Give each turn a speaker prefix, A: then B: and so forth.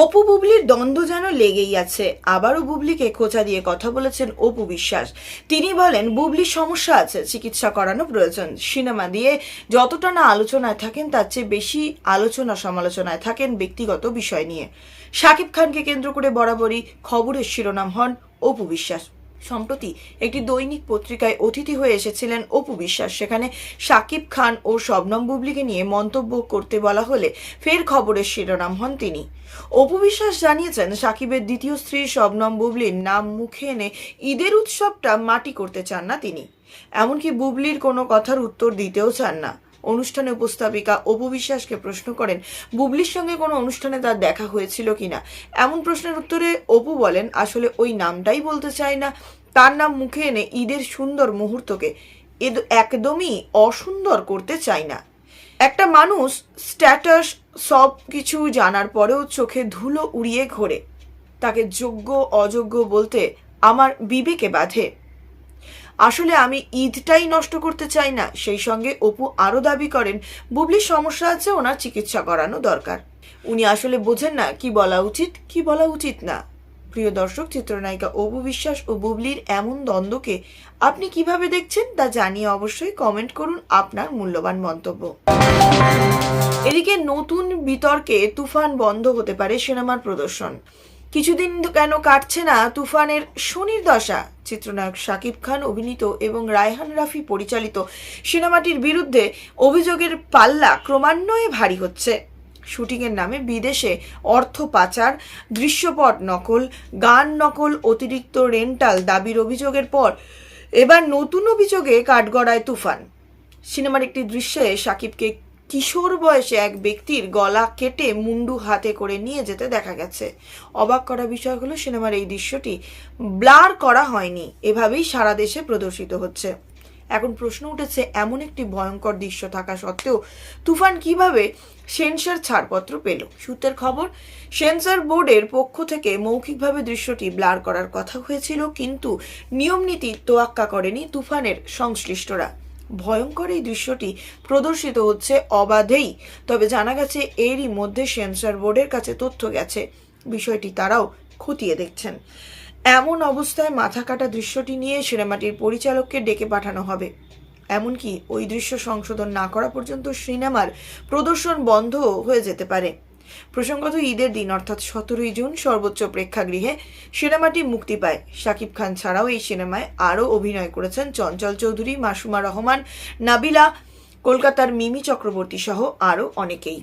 A: অপু বুবলির দ্বন্দ্ব যেন লেগেই আছে। আবারও বুবলিকে খোঁচা দিয়ে কথা বলেছেন অপু বিশ্বাস। তিনি বলেন, বুবলির সমস্যা আছে, চিকিৎসা করানো প্রয়োজন। সিনেমা দিয়ে যতটা না আলোচনায় থাকেন তার চেয়ে বেশি আলোচনা সমালোচনায় থাকেন ব্যক্তিগত বিষয় নিয়ে। শাকিব খানকে কেন্দ্র করে বরাবরই খবরের শিরোনাম হন অপু বিশ্বাস। সম্প্রতি একটি দৈনিক পত্রিকায় অতিথি হয়ে এসেছিলেন অপু বিশ্বাস। সেখানে শাকিব খান ও শবনম বুবলিকে নিয়ে মন্তব্য করতে বলা হলে ফের খবরের শিরোনাম হন তিনি। অপু বিশ্বাস জানিয়েছেন, শাকিবের দ্বিতীয় স্ত্রী শবনম বুবলির নাম মুখে এনে ঈদের উৎসবটা মাটি করতে চান না তিনি। এমনকি বুবলির কোনো কথার উত্তর দিতেও চান না। অনুষ্ঠানে উপস্থাপিকা অপু বিশ্বাসকে প্রশ্ন করেন, বুবলির সঙ্গে কোনো অনুষ্ঠানে তার দেখা হয়েছিল কিনা। এমন প্রশ্নের উত্তরে অপু বলেন, আসলে ওই নামটাই বলতে চাই না। তার নাম মুখে এনে ঈদের সুন্দর মুহূর্তকে একদমই অসুন্দর করতে চাই না। একটা মানুষ স্ট্যাটাস সব কিছু জানার পরেও চোখে ধুলো উড়িয়ে ঘোরে, তাকে যোগ্য অযোগ্য বলতে আমার বিবেকে বাধে। আসলে আমি ঈদটাই নষ্ট করতে চাই না। সেই সঙ্গে অপু আরও দাবি করেন, বুবলির সমস্যা আছে, ওনার চিকিৎসা করানো দরকার। উনি আসলে বোঝেন না কি বলা উচিত কি বলা উচিত না। প্রিয় দর্শক, চিত্রনায়িকা অপু বিশ্বাস ও বুবলির এমন দ্বন্দ্বকে আপনি কিভাবে দেখছেন তা জানিয়ে অবশ্যই কমেন্ট করুন আপনার মূল্যবান মন্তব্য। এদিকে নতুন বিতর্কে তুফান বন্ধ হতে পারে সিনেমার প্রদর্শন। কিছুদিন কেন কাটছে না তুফানের শনির দশা। চিত্রনায়ক শাকিব খান অভিনীত এবং রায়হান রাফি পরিচালিত সিনেমাটির বিরুদ্ধে অভিযোগের পাল্লা ক্রমান্বয়ে ভারী হচ্ছে। শুটিংয়ের নামে বিদেশে অর্থ পাচার, দৃশ্যপট নকল, গান নকল, অতিরিক্ত রেন্টাল দাবির অভিযোগের পর এবার নতুন অভিযোগে কাঠগড়ায় তুফান। সিনেমার একটি দৃশ্যে শাকিবকে কিশোর বয়সে এক ব্যক্তির গলা কেটে মুন্ডু হাতে করে নিয়ে যেতে দেখা গেছে। অবাক করা বিষয় হলো, সিনেমার এই দৃশ্যটি ব্লার করা হয়নি, এভাবেই সারা দেশে প্রদর্শিত হচ্ছে। এখন প্রশ্ন উঠেছে, এমন একটি ভয়ঙ্কর দৃশ্য থাকা সত্ত্বেও তুফান কিভাবে সেন্সর ছাড়পত্র পেল। সূত্রের খবর, সেন্সর বোর্ডের পক্ষ থেকে মৌখিকভাবে দৃশ্যটি ব্লার করার কথা হয়েছিল, কিন্তু নিয়মনীতি তোয়াক্কা করেনি তুফানের সংশ্লিষ্টরা। ভয়ঙ্কর এই দৃশ্যটি প্রদর্শিত হচ্ছে অবাধেই। তবে জানা গেছে এরই মধ্যে সেন্সর বোর্ডের কাছে তথ্য গেছে, বিষয়টি তারাও খতিয়ে দেখছেন। এমন অবস্থায় মাথা কাটা দৃশ্যটি নিয়ে সিনেমাটির পরিচালককে ডেকে পাঠানো হবে। এমনকি ওই দৃশ্য সংশোধন না করা পর্যন্ত সিনেমার প্রদর্শন বন্ধ হয়ে যেতে পারে। প্রসঙ্গত, ঈদের দিন অর্থাৎ 17ই জুন সর্বোচ্চ প্রেক্ষাগৃহে সিনেমাটি মুক্তি পায়। শাকিব খান ছাড়াও এই সিনেমায় আরও অভিনয় করেছেন চঞ্চল চৌধুরী, মাসুমা রহমান, নাবিলা, কলকাতার মিমি চক্রবর্তী সহ আরও অনেকেই।